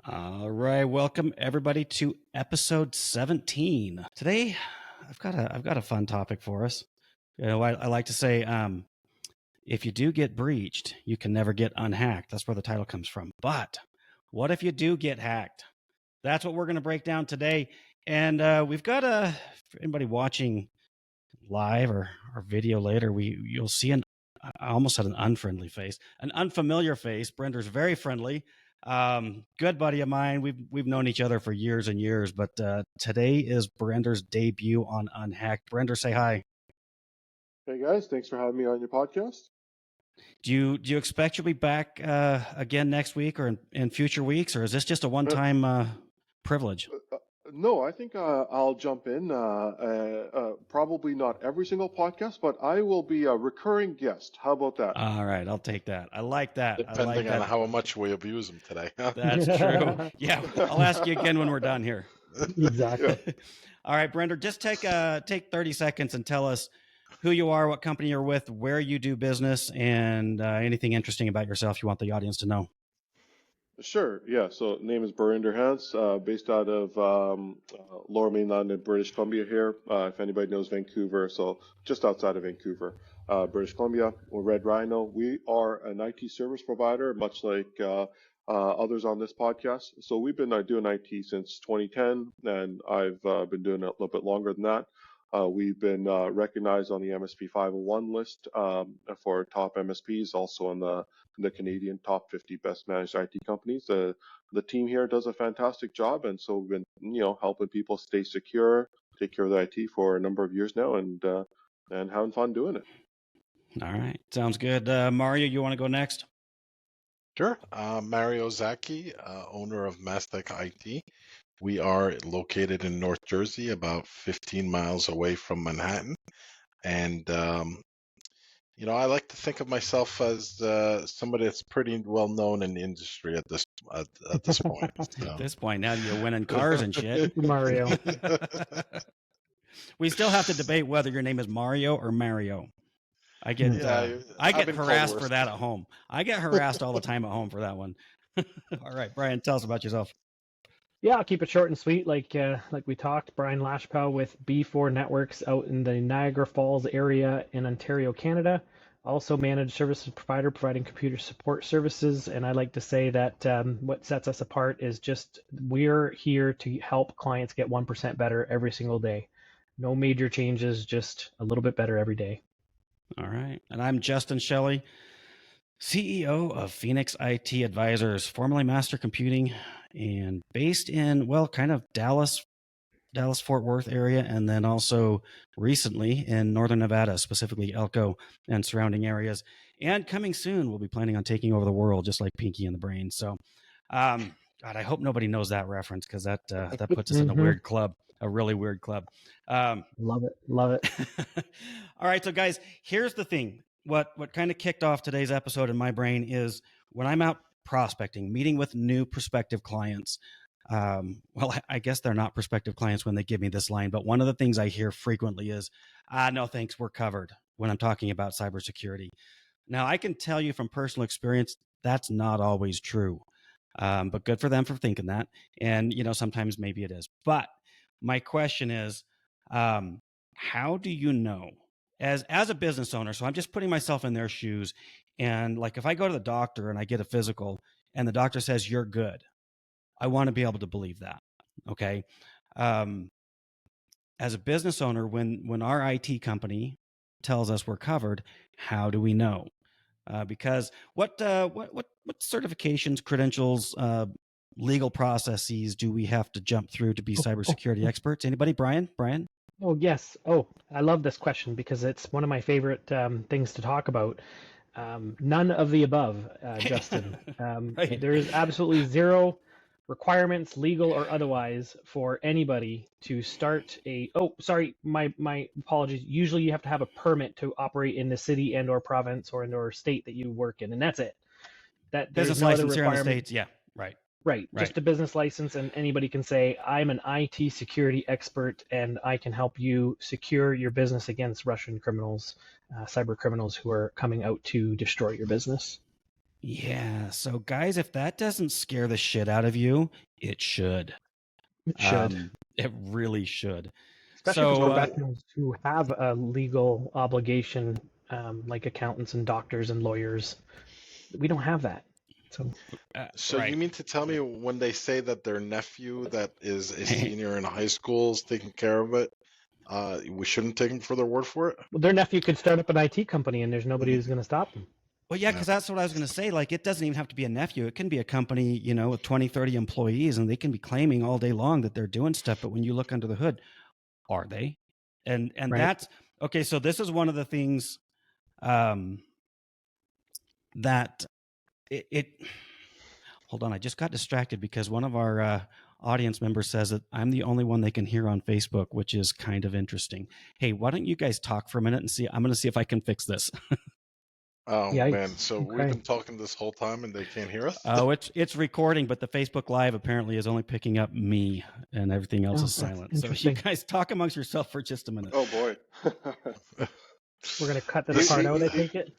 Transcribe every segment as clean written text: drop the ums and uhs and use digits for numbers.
All right, welcome everybody to episode 17. Today, I've got a fun topic for us. I like to say, if you do get breached, you can never get unhacked. That's where the title comes from. But what if you do get hacked? That's what we're going to break down today. And we've got for anybody watching live or video later, you'll see I almost had an unfriendly face, an unfamiliar face. Brender's very friendly. Good buddy of mine. We've known each other for years and years, but today is Brender's debut on Unhacked. Brender, say hi. Hey guys, thanks for having me on your podcast. Do you expect you'll be back again next week or in future weeks, or is this just a one-time privilege? No, I think I'll jump in. Probably not every single podcast, but I will be a recurring guest. How about that? All right, I'll take that. I like that. Depending on how much we abuse them today. That's true. Yeah, I'll ask you again when we're done here. Exactly. Yeah. All right, Brender, just take 30 seconds and tell us who you are, what company you're with, where you do business, and anything interesting about yourself you want the audience to know. Sure, yeah. So name is Bryan Lachapelle, based out of Lower Mainland in British Columbia here. If anybody knows Vancouver, so just outside of Vancouver, British Columbia. We're Red Rhino. We are an IT service provider, much like others on this podcast. So we've been doing IT since 2010, and I've been doing it a little bit longer than that. We've been recognized on the MSP 501 list for top MSPs, also on the Canadian top 50 best managed IT companies. The team here does a fantastic job, and so we've been, helping people stay secure, take care of their IT for a number of years now, and having fun doing it. All right, sounds good. Mario, you want to go next? Sure. Mario Zaki, owner of Mastec IT. We are located in North Jersey, about 15 miles away from Manhattan. And, I like to think of myself as somebody that's pretty well known in the industry at this point. So. At this point, now you're winning cars and shit. Mario. We still have to debate whether your name is Mario or Mario. I get harassed for that at home. I get harassed all the time at home for that one. All right, Bryan, tell us about yourself. Yeah, I'll keep it short and sweet. Like we talked, Bryan Lachapelle with B4 Networks out in the Niagara Falls area in Ontario, Canada. Also managed services provider providing computer support services. And I like to say that what sets us apart is just we're here to help clients get 1% better every single day. No major changes, just a little bit better every day. All right. And I'm Justin Shelley, CEO of Phoenix IT Advisors, formerly Master Computing, and based in, kind of Dallas, Fort Worth area, and then also recently in Northern Nevada, specifically Elko and surrounding areas. And coming soon, we'll be planning on taking over the world, just like Pinky and the Brain. So, God, I hope nobody knows that reference, because that puts us in a weird club, a really weird club. Love it. All right, so guys, here's the thing. What kind of kicked off today's episode in my brain is when I'm out prospecting, meeting with new prospective clients. I guess they're not prospective clients when they give me this line, but one of the things I hear frequently is, no, thanks, we're covered, when I'm talking about cybersecurity. Now, I can tell you from personal experience, that's not always true, but good for them for thinking that. And, sometimes maybe it is. But my question is, how do you know, as a business owner, so I'm just putting myself in their shoes, and like if I go to the doctor and I get a physical and the doctor says you're good, I want to be able to believe that. Okay. As a business owner, when our IT company tells us we're covered, how do we know? Because what certifications, credentials, legal processes do we have to jump through to be cybersecurity experts? Anybody? Bryan? Oh, yes. Oh, I love this question because it's one of my favorite things to talk about. None of the above, Justin. Right. There is absolutely zero requirements, legal or otherwise, for anybody to start my apologies. Usually you have to have a permit to operate in the city and or province or state that you work in, and that's it. That business license here in the States. Yeah, right. Right, just a business license, and anybody can say, I'm an IT security expert, and I can help you secure your business against Russian criminals, cyber criminals who are coming out to destroy your business. Yeah. So, guys, if that doesn't scare the shit out of you, it should. It should. It really should. Especially for So, professionals who have a legal obligation, like accountants and doctors and lawyers. We don't have that. So So you right. mean to tell me when they say that their nephew that is a senior in high school is taking care of it, we shouldn't take them for their word for it? their nephew could start up an IT company and there's nobody who's going to stop them. Well, yeah, Yeah. because that's what I was going to say. Like, it doesn't even have to be a nephew. It can be a company, you know, with 20, 30 employees, and they can be claiming all day long that they're doing stuff. But when you look under the hood, are they? And Right. that's okay. So this is one of the things that it hold on. I just got distracted because one of our audience members says that I'm the only one they can hear on Facebook, which is kind of interesting. Hey, why don't you guys talk for a minute and see? I'm going to see if I can fix this. Oh Yikes. man, so we've Okay. been talking this whole time and they can't hear us? Oh, it's recording, but the Facebook Live apparently is only picking up me, and everything else Oh, is that's silent. So you interesting. guys talk amongst yourself for just a minute. Oh boy. We're going to cut this part out, I take it.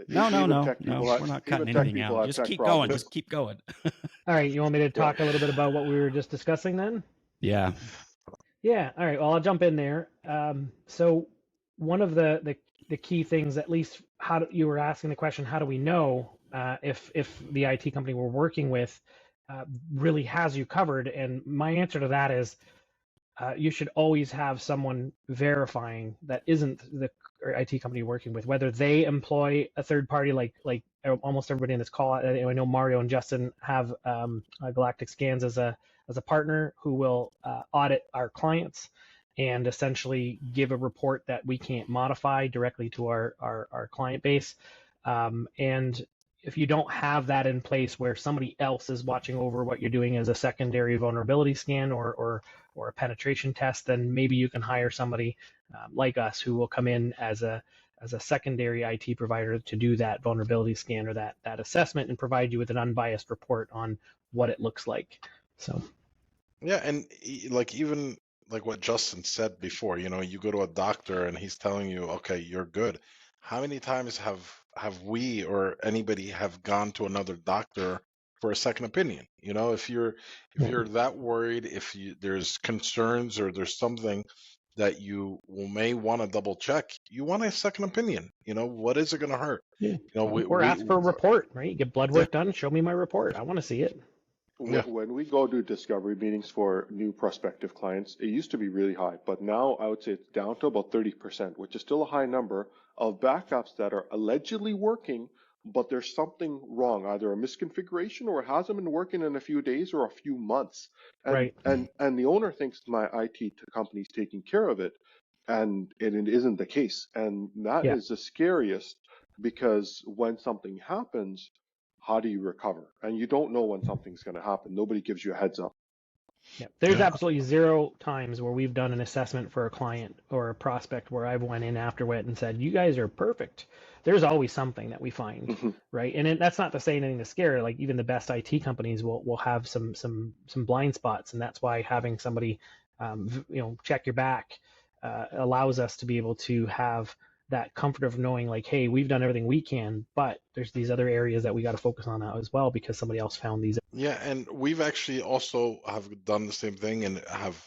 No, Even tech people we're not cutting even tech anything people out. have Just tech keep problems. going. Just keep going. All right. You want me to talk a little bit about what we were just discussing then? Yeah. Yeah. All right. Well, I'll jump in there. So one of the key things, at least you were asking the question, how do we know if the IT company we're working with really has you covered? And my answer to that is you should always have someone verifying that isn't the IT company you're working with, whether they employ a third party like almost everybody in this call. I know Mario and Justin have Galactic Scans as a partner who will audit our clients and essentially give a report that we can't modify directly to our client base. And if you don't have that in place where somebody else is watching over what you're doing as a secondary vulnerability scan or a penetration test, then maybe you can hire somebody like us who will come in as a secondary IT provider to do that vulnerability scan or that assessment and provide you with an unbiased report on what it looks like. So Yeah, and like even like what Justin said before, you know, you go to a doctor and he's telling you, okay, you're good. How many times have we or anybody have gone to another doctor for a second opinion? You know, if you're that worried, if there's concerns or there's something that you may want to double check, you want a second opinion. You know, what is it going to hurt? yeah. You know, Or ask for a report, right? You get blood work done, show me my report. I want to see it. Yeah. When we go to discovery meetings for new prospective clients, it used to be really high, but now I would say it's down to about 30%, which is still a high number of backups that are allegedly working, but there's something wrong, either a misconfiguration or it hasn't been working in a few days or a few months. And, Right. and the owner thinks my IT company's taking care of it, and it isn't the case. And that is the scariest, because when something happens, how do you recover? And you don't know when something's going to happen. Nobody gives you a heads up. Yeah, there's absolutely zero times where we've done an assessment for a client or a prospect where I've went in afterward and said, "You guys are perfect." There's always something that we find, right? And that's not to say anything to scare. Like even the best IT companies will have some blind spots, and that's why having somebody, check your back, allows us to be able to have that comfort of knowing like, hey, we've done everything we can, but there's these other areas that we got to focus on now as well because somebody else found these. Yeah, and we've actually also have done the same thing and have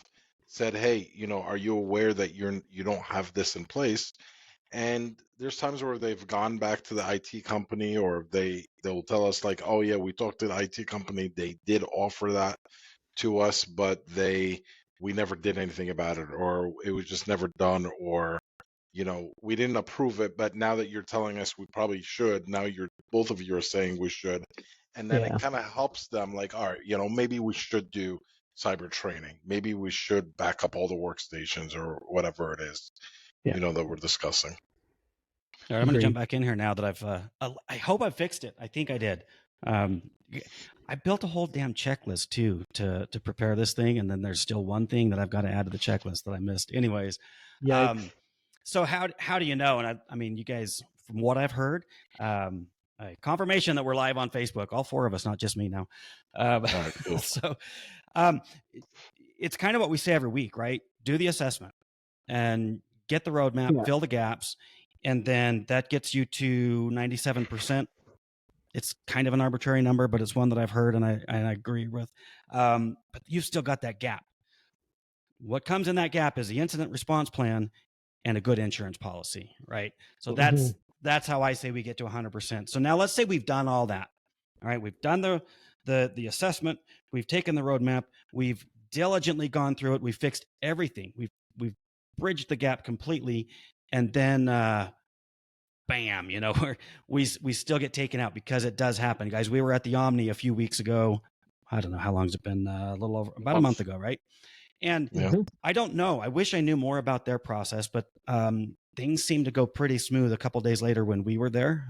said, hey, you know, are you aware that you don't have this in place? And there's times where they've gone back to the IT company or they'll tell us like, oh yeah, we talked to the IT company, they did offer that to us, but we never did anything about it, or it was just never done, or you know, we didn't approve it, but now that you're telling us we probably should, now both of you are saying we should. And then it kind of helps them like, all right, you know, maybe we should do cyber training. Maybe we should back up all the workstations or whatever it is, you know, that we're discussing. All right, I'm going to jump back in here now that I hope I fixed it. I think I did. I built a whole damn checklist too to prepare this thing. And then there's still one thing that I've got to add to the checklist that I missed. Anyways. So how do you know? And I mean, you guys, from what I've heard, confirmation that we're live on Facebook, all four of us, not just me now. Right, cool. So it's kind of what we say every week, right? Do the assessment and get the roadmap, fill the gaps, and then that gets you to 97% It's kind of an arbitrary number, but it's one that I've heard and I agree with. But you've still got that gap. What comes in that gap is the incident response plan and a good insurance policy, right? So that's how I say we get to 100%. So now let's say we've done all that. All right, we've done the assessment, we've taken the roadmap, we've diligently gone through it, we've fixed everything, we've bridged the gap completely, and then bam, you know, we still get taken out, because it does happen, guys. We were at the Omni a few weeks ago. I don't know how long has it been, a little over about a month ago, right? And I don't know. I wish I knew more about their process, but things seemed to go pretty smooth a couple of days later when we were there,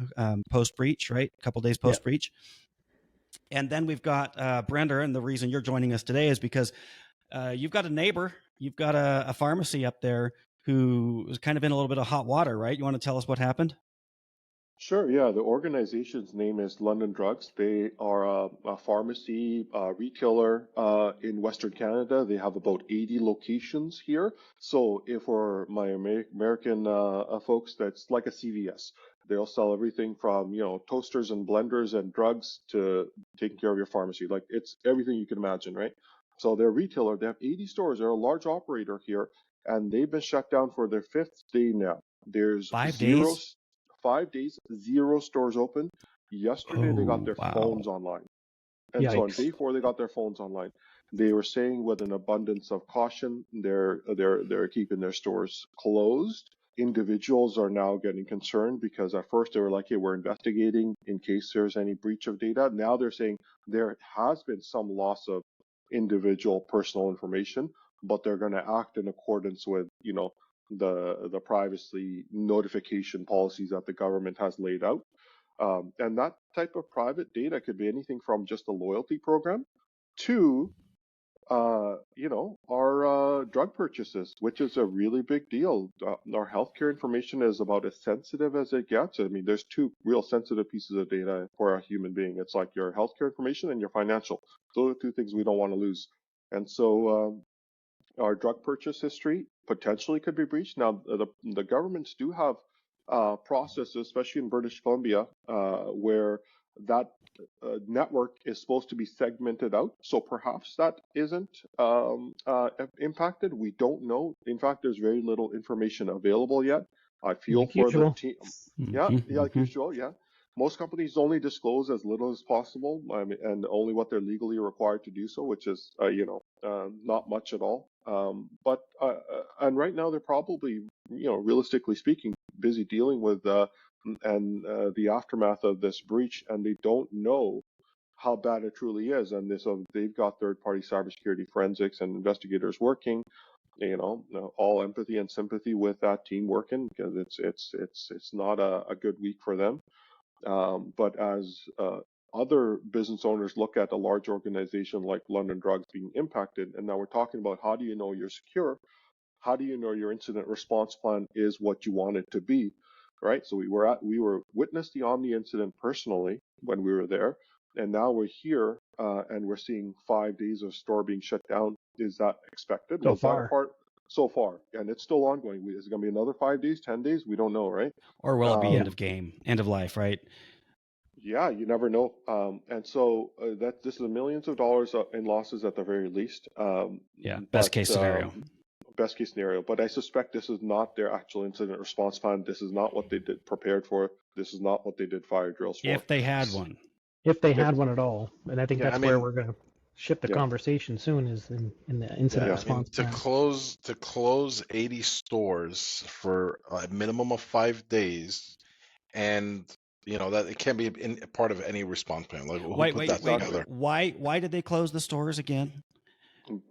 post breach, right? A couple of days post breach. And then we've got Brenda, and the reason you're joining us today is because you've got a neighbor, you've got a pharmacy up there who was kind of in a little bit of hot water, right? You want to tell us what happened? Sure, yeah. The organization's name is London Drugs. They are a pharmacy retailer in Western Canada. They have about 80 locations here. So if for my American folks, that's like a CVS. They'll sell everything from, you know, toasters and blenders and drugs to taking care of your pharmacy. Like, it's everything you can imagine, right? So they're a retailer. They have 80 stores. They're a large operator here, and they've been shut down for their 5th day now. There's 5 days? 5 days, 0 stores open. Yesterday, they got their phones online. And so on day 4, they got their phones online. They were saying with an abundance of caution, they're keeping their stores closed. Individuals are now getting concerned, because at first they were like, hey, we're investigating in case there's any breach of data. Now they're saying there has been some loss of individual personal information, but they're going to act in accordance with, you know, the privacy notification policies that the government has laid out. And that type of private data could be anything from just a loyalty program to, you know, our drug purchases, which is a really big deal. Our healthcare information is about as sensitive as it gets. I mean, there's 2 real sensitive pieces of data for a human being. It's like your healthcare information and your financial. Those are 2 things we don't want to lose. And so our drug purchase history potentially could be breached. Now, the governments do have processes, especially in British Columbia, where that network is supposed to be segmented out. So perhaps that isn't impacted. We don't know. In fact, there's very little information available yet. I feel for the team. Like usual, yeah. Most companies only disclose as little as possible, and only what they're legally required to do so, which is, you know, not much at all. And right now they're probably, you know, realistically speaking, busy dealing with the aftermath of this breach, and they don't know how bad it truly is. And so they've got third-party cybersecurity forensics and investigators working. You know, all empathy and sympathy with that team working, because it's not a good week for them. But as other business owners look at a large organization like London Drugs being impacted, and now we're talking about how do you know you're secure? How do you know your incident response plan is what you want it to be, right? So we were witnessed the Omni incident personally when we were there, and now we're here and we're seeing 5 days of store being shut down. Is that expected? So far. So far, and it's still ongoing. Is it going to be another 5 days, 10 days? We don't know, right? Or will it be end of game, end of life, right? Yeah, you never know. And so this is millions of dollars in losses at the very least. Best case scenario. Best case scenario. But I suspect this is not their actual incident response plan. This is not what they did prepared for. This is not what they did fire drills for. If they had one. If they had one at all. And I think that's where we're going to shift the conversation soon, is in the incident response plan. To close 80 stores for a minimum of 5 days, and you know that it can't be part of any response plan. Like, who put that together? Why did they close the stores again?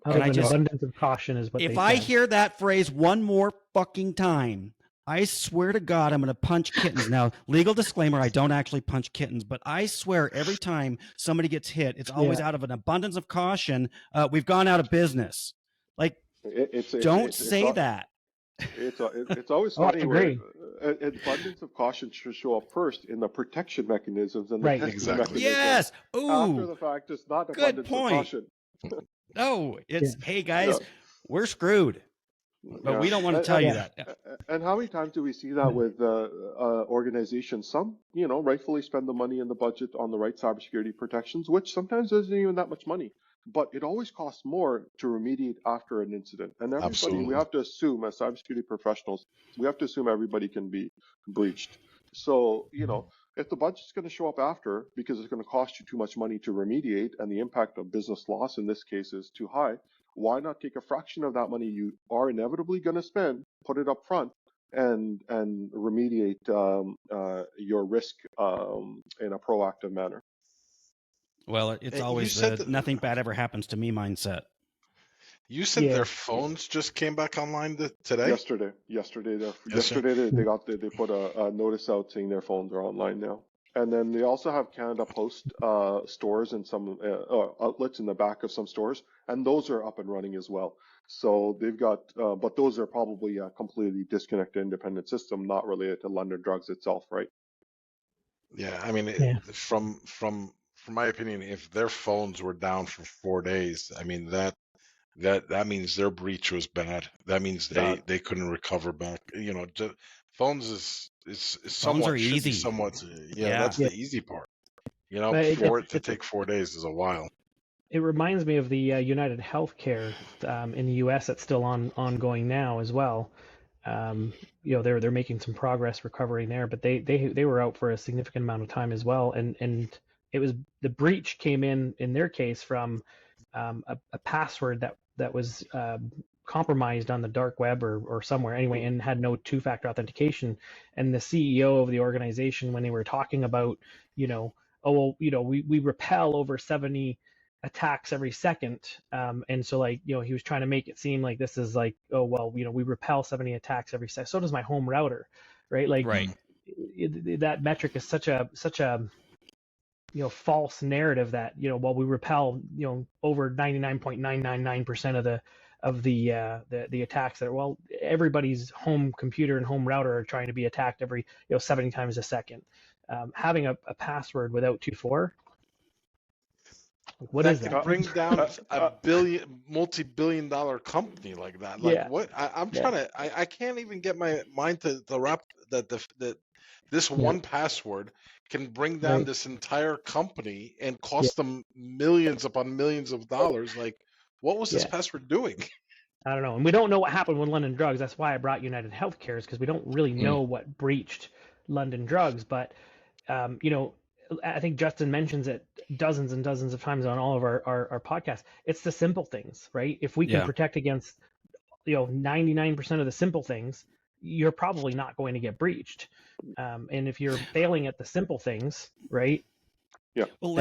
Out of an abundance of caution is what they said. If I hear that phrase one more fucking time, I swear to God, I'm going to punch kittens. Now, legal disclaimer, I don't actually punch kittens, but I swear every time somebody gets hit, it's always out of an abundance of caution. We've gone out of business. Like, don't say that. It's always funny where abundance of caution should show up first in the protection mechanisms and the testing mechanisms. Yes. Ooh. After the fact, it's not abundance of caution. No, it's hey guys, we're screwed. but Yeah. we don't want to tell you that. And how many times do we see that with organizations? Some, rightfully spend the money in the budget on the right cybersecurity protections, which sometimes isn't even that much money. But it always costs more to remediate after an incident. And everybody, we Absolutely. have to assume, as cybersecurity professionals, we have to assume everybody can be breached. So, if the budget's going to show up after because it's going to cost you too much money to remediate and the impact of business loss in this case is too high, why not take a fraction of that money you are inevitably going to spend, put it up front, and remediate your risk in a proactive manner? Well, it's You always said the nothing bad ever happens to me mindset. you said Yeah. their phones just came back online today. Yesterday, they put a notice out saying their phones are online now. And then they also have Canada Post stores and some outlets in the back of some stores, and those are up and running as well. So they've got, but those are probably a completely disconnected, independent system, not related to London Drugs itself, right? Yeah, I mean, Yeah. from my opinion, if their phones were down for 4 days, I mean that means their breach was bad. That means Bad. they couldn't recover back. Phones is Phones are should be easy. somewhat. Yeah. That's the easy part. But For it to take 4 days is a while. It reminds me of the United Healthcare in the U.S. that's still ongoing now as well. They're making some progress recovering there, but they were out for a significant amount of time as well, and it was the breach came in their case from a password that was compromised on the dark web or somewhere anyway, and had no two-factor authentication. And the CEO of the organization, when they were talking about, we repel over 70 attacks every second, and so he was trying to make it seem like this is like, oh well, we repel 70 attacks every second, so does my home router, right? Right. That metric is such a false narrative that we repel over 99.999% of the attacks that are, everybody's home computer and home router are trying to be attacked every 70 times a second. Having a password without 2-4, what that is can that? bring down a multi-billion-dollar company like that. Like Yeah. what? I'm trying to. I can't even get my mind to wrap that this one password can bring down Right. this entire company and cost them millions upon millions of dollars. Like, what was this password doing? I don't know, and we don't know what happened with London Drugs. That's why I brought United Healthcare, is because we don't really know what breached London Drugs. But I think Justin mentions it dozens and dozens of times on all of our podcasts. It's the simple things, right? If we can protect against 99% of the simple things, you're probably not going to get breached. And if you're failing at the simple things, right? Yeah. Well,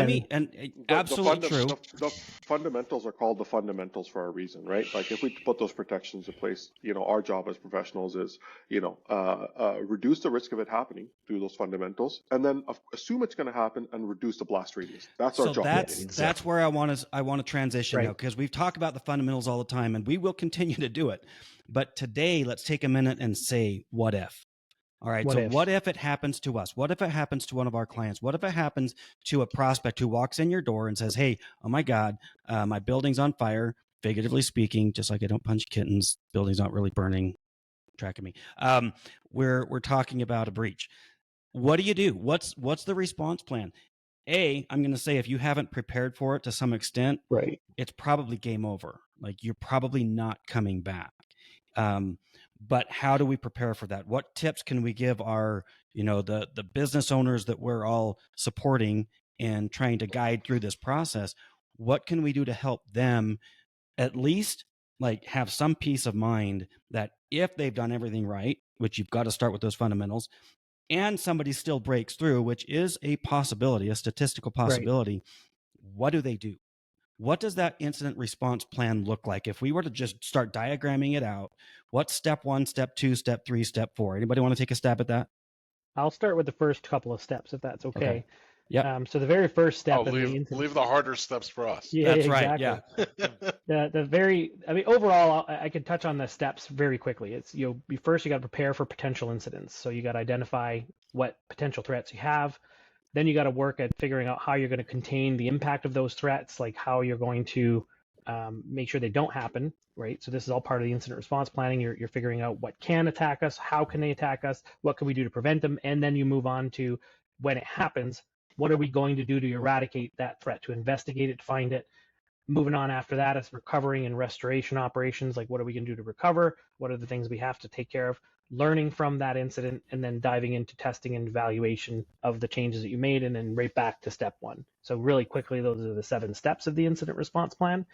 absolutely true. The fundamentals are called the fundamentals for a reason, right? Like if we put those protections in place, our job as professionals is, reduce the risk of it happening through those fundamentals, and then assume it's going to happen and reduce the blast radius. That's our job. That's where I want to transition now, because we've talked about the fundamentals all the time, and we will continue to do it. But today, let's take a minute and say, what if? All right. What if it happens to us? What if it happens to one of our clients? What if it happens to a prospect who walks in your door and says, hey, oh my God, my building's on fire, figuratively speaking, just like I don't punch kittens, building's not really burning, tracking me. We're talking about a breach. What do you do? What's the response plan? I'm going to say, if you haven't prepared for it to some extent, right, it's probably game over. Like, you're probably not coming back. But how do we prepare for that? What tips can we give our, the business owners that we're all supporting and trying to guide through this process? What can we do to help them at least have some peace of mind that if they've done everything right, which you've got to start with those fundamentals, and somebody still breaks through, which is a possibility, a statistical possibility, what do they do? What does that incident response plan look like? If we were to just start diagramming it out, what's step 1, step 2, step 3, step 4? Anybody want to take a stab at that? I'll start with the first couple of steps, if that's okay. Yeah. So the very first step leave the harder steps for us. Yeah, that's exactly. Right. Yeah. Overall, I could touch on the steps very quickly. It's first you got to prepare for potential incidents. So you got to identify what potential threats you have. Then you got to work at figuring out how you're going to contain the impact of those threats, like how you're going to make sure they don't happen, right? So this is all part of the incident response planning. You're figuring out what can attack us, how can they attack us, what can we do to prevent them, and then you move on to when it happens, what are we going to do to eradicate that threat, to investigate it, to find it. Moving on after that is recovering and restoration operations, like what are we going to do to recover, what are the things we have to take care of, learning from that incident, and then diving into testing and evaluation of the changes that you made, and then right back to step one. So really quickly, those are the 7 steps of the incident response plan.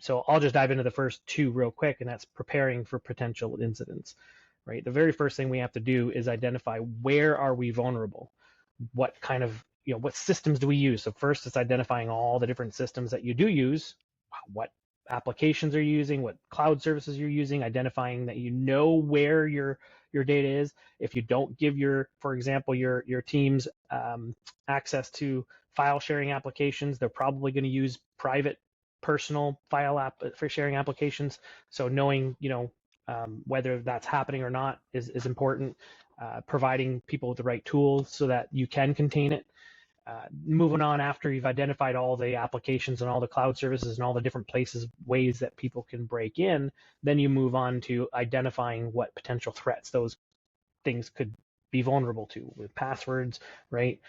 So I'll just dive into the first 2 real quick, and that's preparing for potential incidents, right? The very first thing we have to do is identify where are we vulnerable, what kind of, what systems do we use? So first it's identifying all the different systems that you do use, what applications are you using, what cloud services you're using, identifying that you know where your data is. If you don't give for example, your teams access to file sharing applications, they're probably going to use private personal file for sharing applications. So knowing, whether that's happening or not is important. Providing people with the right tools so that you can contain it. Moving on, after you've identified all the applications and all the cloud services and all the different ways that people can break in, then you move on to identifying what potential threats those things could be vulnerable to with passwords, right?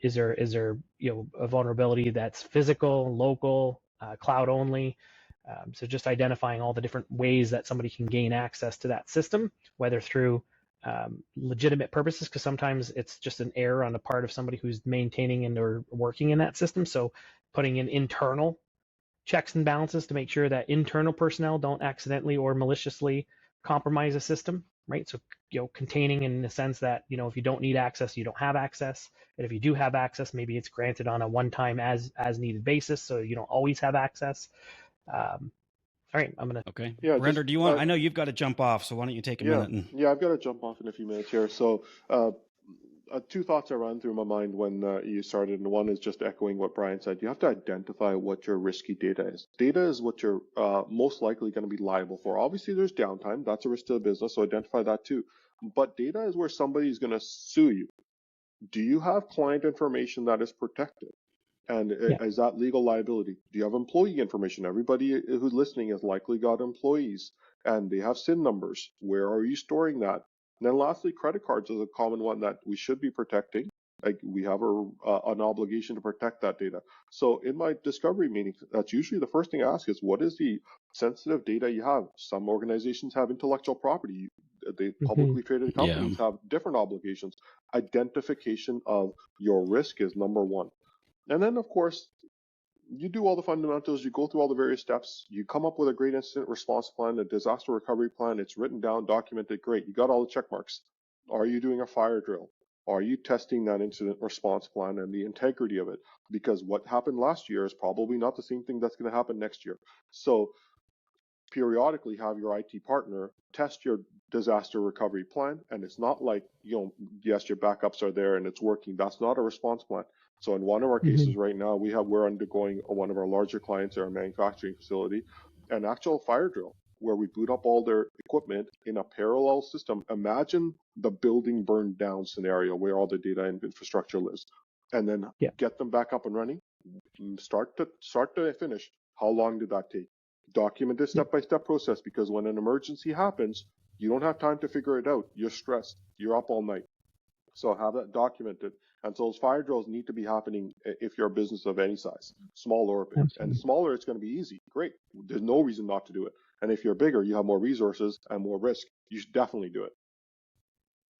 Is there a vulnerability that's physical, local, cloud only? So just identifying all the different ways that somebody can gain access to that system, whether through legitimate purposes, because sometimes it's just an error on the part of somebody who's maintaining and or working in that system. So putting in internal checks and balances to make sure that internal personnel don't accidentally or maliciously compromise a system, right? So containing in the sense that if you don't need access, you don't have access, and if you do have access, maybe it's granted on a one-time as needed basis, so you don't always have access. All right, I'm gonna. Okay. Yeah, Brenda, just, do you want? I know you've got to jump off, so why don't you take a minute? Yeah, I've got to jump off in a few minutes here. So, 2 thoughts that ran through my mind when you started, and one is just echoing what Bryan said. You have to identify what your risky data is. Data is what you're most likely going to be liable for. Obviously, there's downtime. That's a risk to the business, so identify that too. But data is where somebody's going to sue you. Do you have client information that is protected? And is that legal liability? Do you have employee information? Everybody who's listening has likely got employees, and they have SIN numbers. Where are you storing that? And then lastly, credit cards is a common one that we should be protecting. Like, we have an obligation to protect that data. So in my discovery meetings, that's usually the first thing I ask is, what is the sensitive data you have? Some organizations have intellectual property. The publicly traded companies have different obligations. Identification of your risk is number one. And then, of course, you do all the fundamentals, you go through all the various steps, you come up with a great incident response plan, a disaster recovery plan, it's written down, documented, great. You got all the check marks. Are you doing a fire drill? Are you testing that incident response plan and the integrity of it? Because what happened last year is probably not the same thing that's going to happen next year. So periodically have your IT partner test your disaster recovery plan. And it's not like, yes, your backups are there and it's working. That's not a response plan. So in one of our cases right now, we're undergoing one of our larger clients at our manufacturing facility, an actual fire drill where we boot up all their equipment in a parallel system. Imagine the building burned down scenario where all the data and infrastructure lives, and then get them back up and running, start to finish. How long did that take? Document this step-by-step process, because when an emergency happens, you don't have time to figure it out. You're stressed. You're up all night. So have that documented. And so those fire drills need to be happening if you're a business of any size, small or big. And smaller, it's going to be easy. Great. There's no reason not to do it. And if you're bigger, you have more resources and more risk. You should definitely do it.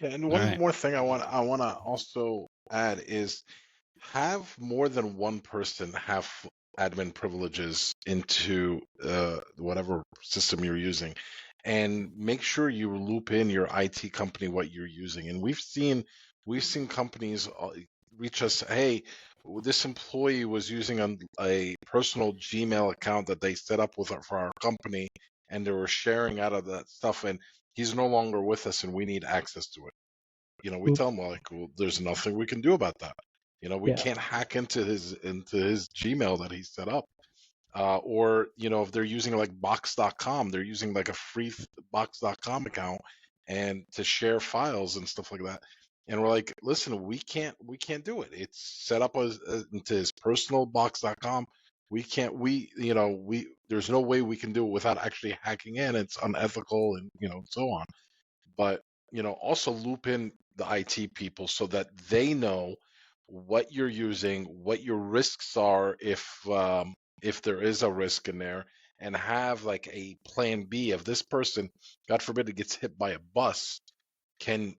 Yeah, and one more thing I want to also add is have more than one person have admin privileges into whatever system you're using, and make sure you loop in your IT company what you're using. And we've seen companies reach us, hey, this employee was using a personal Gmail account that they set up for our company, and they were sharing out of that stuff, and he's no longer with us, and we need access to it. We tell them, well, there's nothing we can do about that. We can't hack into his Gmail that he set up. Or, if they're using like box.com, they're using like a free box.com account and to share files and stuff like that. And we're like, listen, we can't do it. It's set up into his personal box.com. there's no way we can do it without actually hacking in. It's unethical and, so on. But, also loop in the IT people so that they know what you're using, what your risks are if there is a risk in there, and have like a plan B. If this person, God forbid, it gets hit by a bus, can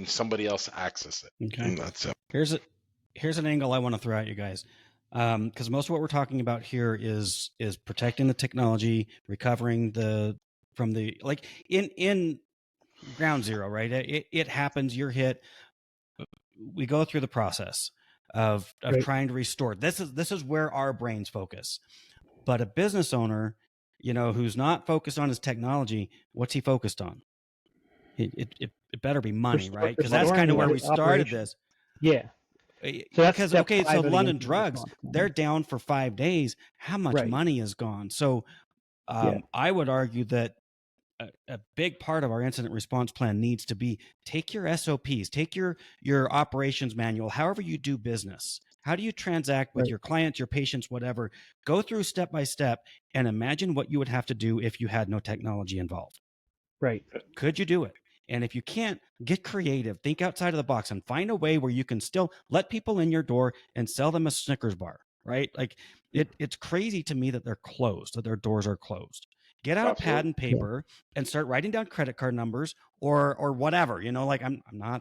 somebody else access it? Okay. And that's it. Here's an angle I want to throw at you guys, because most of what we're talking about here is protecting the technology, recovering from the like in ground zero, right? It happens. You're hit. We go through the process of Right. trying to restore. This is where our brains focus. But a business owner, who's not focused on his technology, what's he focused on? It better be money, right? Because that's kind of where we started this. Yeah. So that's so London Drugs, they're down for 5 days. How much money is gone? So I would argue that a big part of our incident response plan needs to be take your SOPs, take your operations manual, however you do business. How do you transact with your clients, your patients, whatever? Go through step by step and imagine what you would have to do if you had no technology involved. Right. Could you do it? And if you can't, get creative, think outside of the box and find a way where you can still let people in your door and sell them a Snickers bar, right? Like it's crazy to me that they're closed, that their doors are closed. Get out a pad and paper and start writing down credit card numbers or whatever, like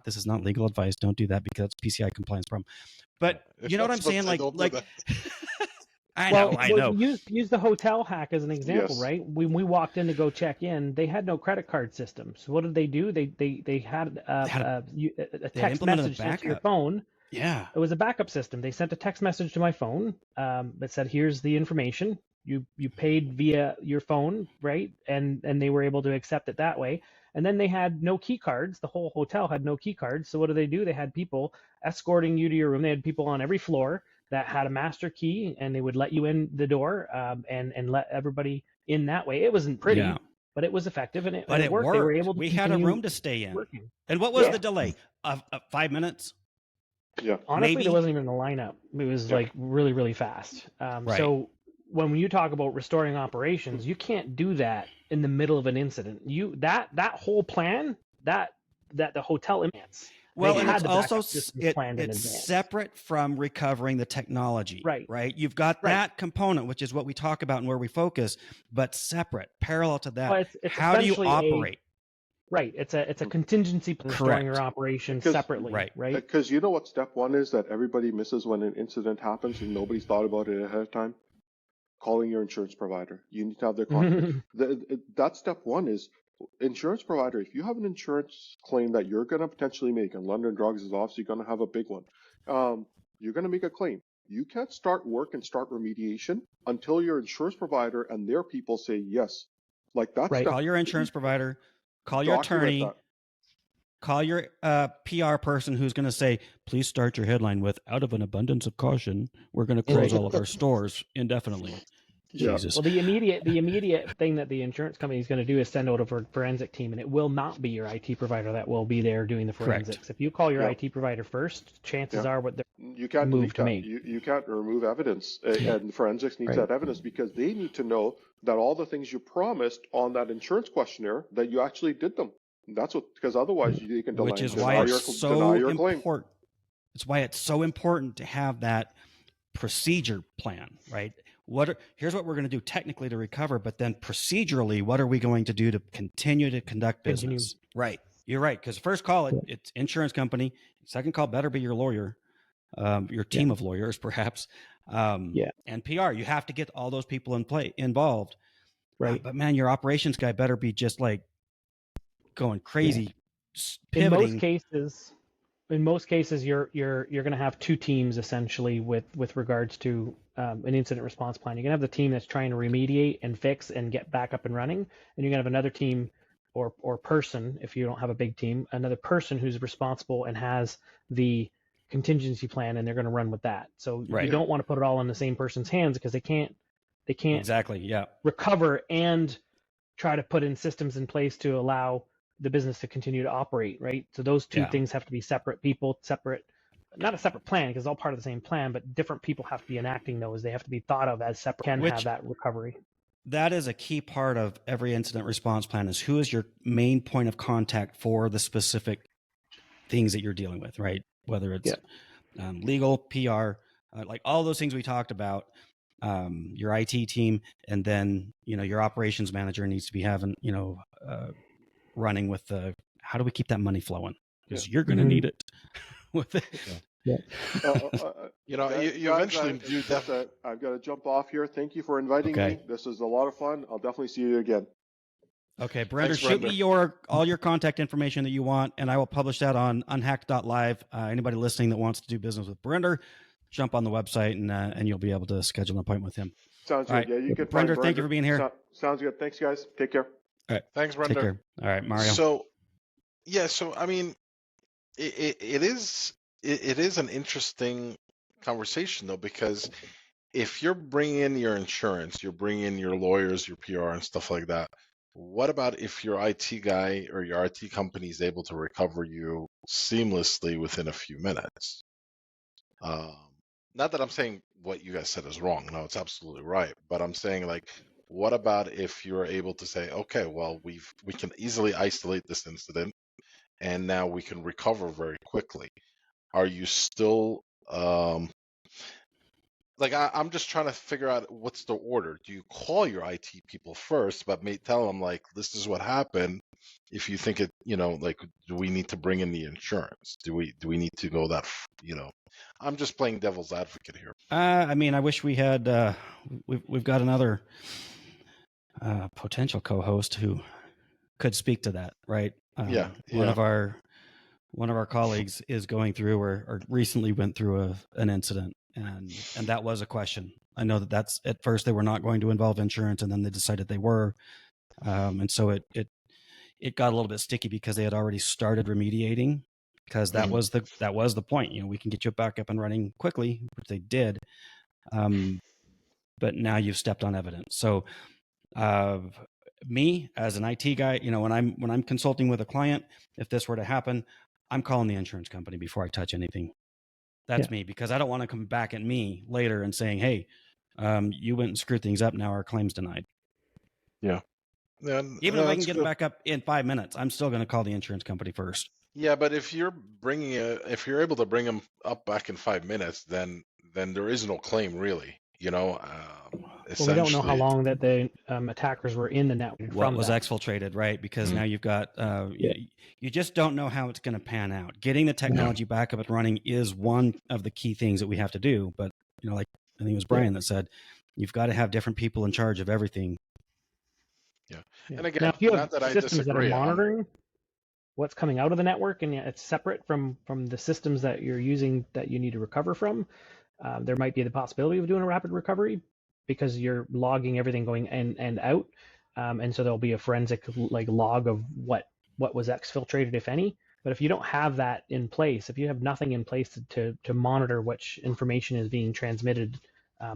this is not legal advice. Don't do that because it's PCI compliance problem. But you know what I'm saying? Like I know. Use the hotel hack as an example, Yes. right? When we walked in to go check in, they had no credit card system. So what did they do? They had a text message sent to your phone. Yeah. It was a backup system. They sent a text message to my phone that said, "Here's the information. You paid via your phone, right?" And they were able to accept it that way. And then they had no key cards. The whole hotel had no key cards. So what do? They had people escorting you to your room. They had people on every floor that had a master key, and they would let you in the door and let everybody in that way. It wasn't pretty, but it was effective, and it worked. They were able to. We had a room to stay in. Working. And what was the delay? 5 minutes? Yeah. Honestly, Maybe? there wasn't even a lineup. It was like really, really fast. So when you talk about restoring operations, you can't do that in the middle of an incident. That whole plan that the hotel implements. Well, and it's also it's separate from recovering the technology, right? You've got that component, which is what we talk about and where we focus, but separate, parallel to that. Well, it's how do you operate? It's a contingency for restoring your operation separately, right? Because you know what step one is that everybody misses when an incident happens and nobody's thought about it ahead of time? Calling your insurance provider. You need to have their contact. That step one is insurance provider. If you have an insurance claim that you're going to potentially make, and London Drugs is obviously going to have a big one, you're going to make a claim. You can't start work and start remediation until your insurance provider and their people say yes. Like that's Call your insurance provider, call your attorney, call your PR person who's going to say, please start your headline with, out of an abundance of caution, we're going to close all of our stores indefinitely. Jesus. Well, the immediate thing that the insurance company is going to do is send out a forensic team, and it will not be your IT provider that will be there doing the forensics. Correct. If you call your IT provider first, chances are what you can't you can't remove evidence, and forensics needs that evidence because they need to know that all the things you promised on that insurance questionnaire that you actually did them. And that's what, because otherwise you can deny, which is why it's so important. It's why it's so important to have that procedure plan, right? Here's what we're going to do technically to recover, but then procedurally, what are we going to do to continue to conduct business? Right. You're right. Because first call, it's insurance company. Second call better be your lawyer, your team of lawyers, perhaps. And PR. You have to get all those people involved. Right. But man, your operations guy better be just like going crazy, pivoting. In most cases, you're going to have two teams essentially with regards to an incident response plan. You're going to have the team that's trying to remediate and fix and get back up and running, and you're going to have another team or person, if you don't have a big team, another person who's responsible and has the contingency plan, and they're going to run with that. So you don't want to put it all in the same person's hands because they can't exactly recover and try to put in systems in place to allow the business to continue to operate, right? So those two things have to be separate people, separate not a separate plan because it's all part of the same plan, but different people have to be enacting those. They have to be thought of as separate. Can have that recovery. That is a key part of every incident response plan, is who is your main point of contact for the specific things that you're dealing with, right? Whether it's legal, PR, like all those things we talked about, your IT team, and then, your operations manager needs to be having, running with the, how do we keep that money flowing? Because you're going to need it with it. Yeah. You eventually do that. I've got to jump off here. Thank you for inviting me. This is a lot of fun. I'll definitely see you again. Okay, Brenda, shoot me all your contact information that you want, and I will publish that on unhacked.live. Anybody listening that wants to do business with Brenda, jump on the website, and you'll be able to schedule an appointment with him. Sounds good. Right. Yeah, you can. Brenda, thank you for being here. Sounds good. Thanks, guys. Take care. All right. Thanks, Brenda. Take care. All right, Mario. So I mean, it is an interesting conversation though, because if you're bringing in your insurance, you're bringing in your lawyers, your PR, and stuff like that. What about if your IT guy or your IT company is able to recover you seamlessly within a few minutes? Not that I'm saying what you guys said is wrong. No, it's absolutely right. But I'm saying, like, what about if you're able to say, okay, well, we can easily isolate this incident, and now we can recover very quickly. Are you still I'm just trying to figure out what's the order. Do you call your IT people first, but tell them, like, this is what happened? If you think it, like, do we need to bring in the insurance? Do we need to go that, I'm just playing devil's advocate here. I mean, I wish we had, we've got another potential co-host who could speak to that, right? One of our colleagues is going through or recently went through an incident, and that was a question. I know that's, at first they were not going to involve insurance, and then they decided they were, and so it got a little bit sticky because they had already started remediating, because that was the point. We can get you back up and running quickly, which they did, but now you've stepped on evidence. So me as an IT guy, when I'm consulting with a client, if this were to happen, I'm calling the insurance company before I touch anything. That's me, because I don't want to come back at me later and saying, hey, you went and screwed things up. Now our claim's denied. Yeah. Even if I can get it back up in 5 minutes, I'm still going to call the insurance company first. Yeah, but if you're able to bring them up back in 5 minutes, then there is no claim, really. Well, we don't know how long that the attackers were in the network. What was exfiltrated, right? Because now you've got, you just don't know how it's going to pan out. Getting the technology back up and running is one of the key things that we have to do. But, like, I think it was Brian that said, you've got to have different people in charge of everything. Yeah. And again, now, if you have systems that are monitoring what's coming out of the network, and it's separate from the systems that you're using that you need to recover from, there might be the possibility of doing a rapid recovery, because you're logging everything going in and out, and so there'll be a forensic log of what was exfiltrated, if any. But if you don't have that in place, if you have nothing in place to monitor which information is being transmitted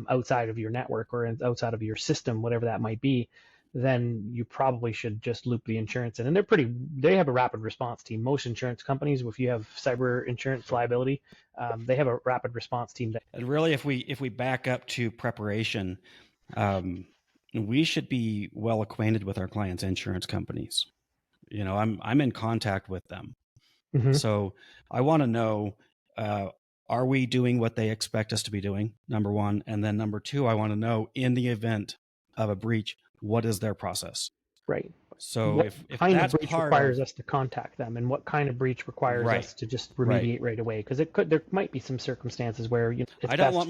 outside of your network or outside of your system, whatever that might be, then you probably should just loop the insurance in. And they have a rapid response team. Most insurance companies, if you have cyber insurance liability, they have a rapid response team. And really, if we back up to preparation, we should be well acquainted with our clients' insurance companies. I'm in contact with them. Mm-hmm. So I want to know, are we doing what they expect us to be doing? Number one. And then number two, I want to know, in the event of a breach, what is their process? Right. So what if kind that's of breach requires us to contact them, and what kind of breach requires us to just remediate right away? Because there might be some circumstances where I don't want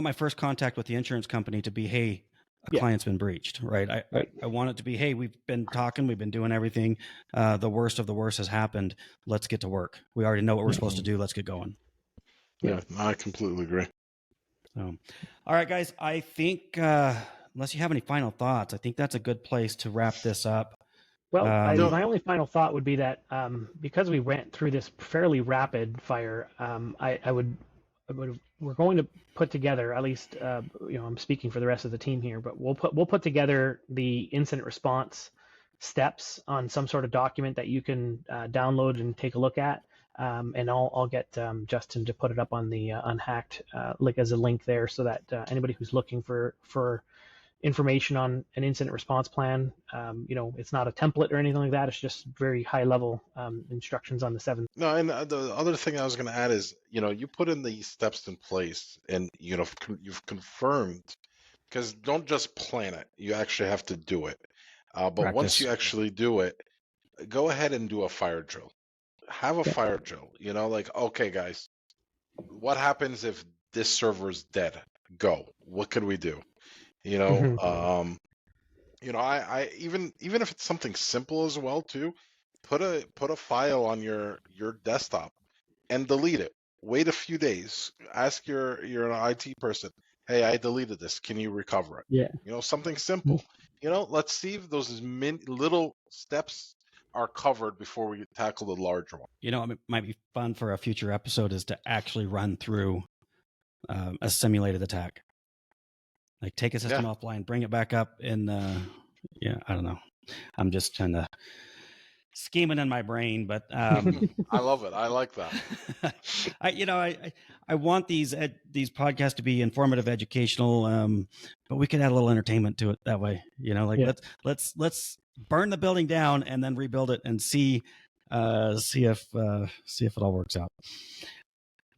my first contact with the insurance company to be, hey, a client's been breached, right? I want it to be, hey, we've been talking, we've been doing everything. The worst of the worst has happened. Let's get to work. We already know what we're supposed to do. Let's get going. Yeah, I completely agree. So, all right, guys, I think unless you have any final thoughts, I think that's a good place to wrap this up. Well, my only final thought would be that because we went through this fairly rapid fire, we're going to put together, at least, I'm speaking for the rest of the team here, but we'll put together the incident response steps on some sort of document that you can download and take a look at. And I'll get Justin to put it up on the UnHacked link as a link there, so that anybody who's looking for information on an incident response plan, it's not a template or anything like that. It's just very high level instructions on the 7. No, and the other thing I was going to add is, you put in these steps in place, and you've confirmed, because don't just plan it. You actually have to do it. But once you actually do it, go ahead and do a fire drill. Have a fire drill. Okay, guys, what happens if this server is dead? Go. What could we do? I even if it's something simple as well too, put a file on your desktop and delete it. Wait a few days. Ask your IT person, hey, I deleted this. Can you recover it? Yeah. Something simple. Let's see if those little steps are covered before we tackle the larger one. It might be fun for a future episode is to actually run through a simulated attack. Like take a system offline, bring it back up, and I don't know. I'm just trying to scheming in my brain, but I love it. I like that. I want these podcasts to be informative, educational, but we could add a little entertainment to it that way. Let's burn the building down and then rebuild it and see if it all works out.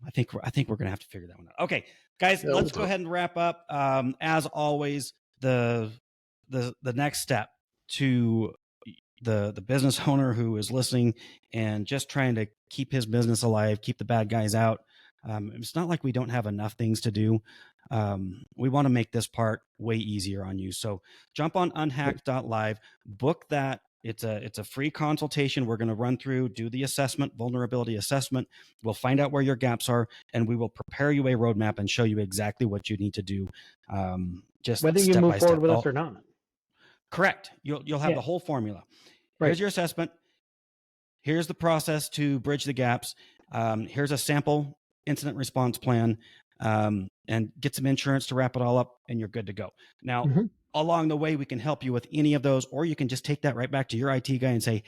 I think we're gonna have to figure that one out. Okay, guys, let's go ahead and wrap up. As always, the next step to the business owner who is listening and just trying to keep his business alive, keep the bad guys out. It's not like we don't have enough things to do. We want to make this part way easier on you. So jump on unhacked.live, book that. It's a free consultation. We're going to run through, do the assessment, vulnerability assessment. We'll find out where your gaps are, and we will prepare you a roadmap and show you exactly what you need to do. Just whether you move forward with us or not. Correct. You'll have the whole formula. Right. Here's your assessment. Here's the process to bridge the gaps. Here's a sample incident response plan, and get some insurance to wrap it all up, and you're good to go. Now, along the way, we can help you with any of those, or you can just take that right back to your IT guy and say,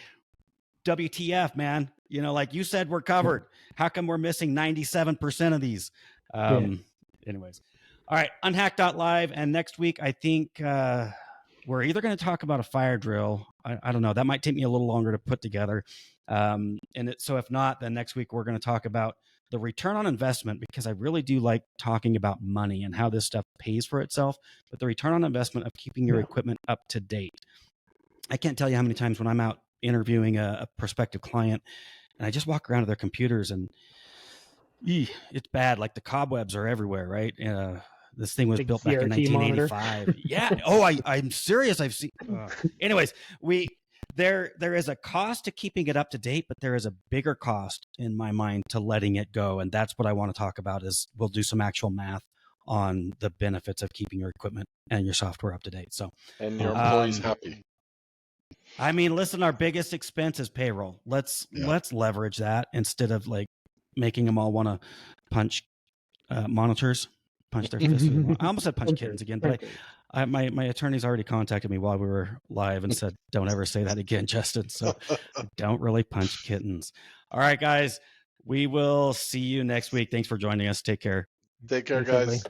WTF, man, like you said, we're covered. How come we're missing 97% of these? Anyways. All right. Unhacked.live. And next week, I think we're either going to talk about a fire drill. I don't know. That might take me a little longer to put together. So if not, then next week we're going to talk about the return on investment, because I really do like talking about money and how this stuff pays for itself, but the return on investment of keeping your equipment up to date. I can't tell you how many times when I'm out interviewing a prospective client and I just walk around to their computers and it's bad. Like the cobwebs are everywhere, right? This thing was built back in 1985. Yeah. Oh, I'm serious. I've seen. Anyways, there is a cost to keeping it up to date, but there is a bigger cost in my mind to letting it go, and that's what I want to talk about. Is we'll do some actual math on the benefits of keeping your equipment and your software up to date. So, and your employees happy. I mean, listen, our biggest expense is payroll. Let's leverage that instead of like making them all want to punch monitors. Punch their fist. I almost said punch kittens again, but my attorney's already contacted me while we were live and said, don't ever say that again, Justin. So don't really punch kittens. All right, guys, we will see you next week. Thanks for joining us. Take care. Take care, guys.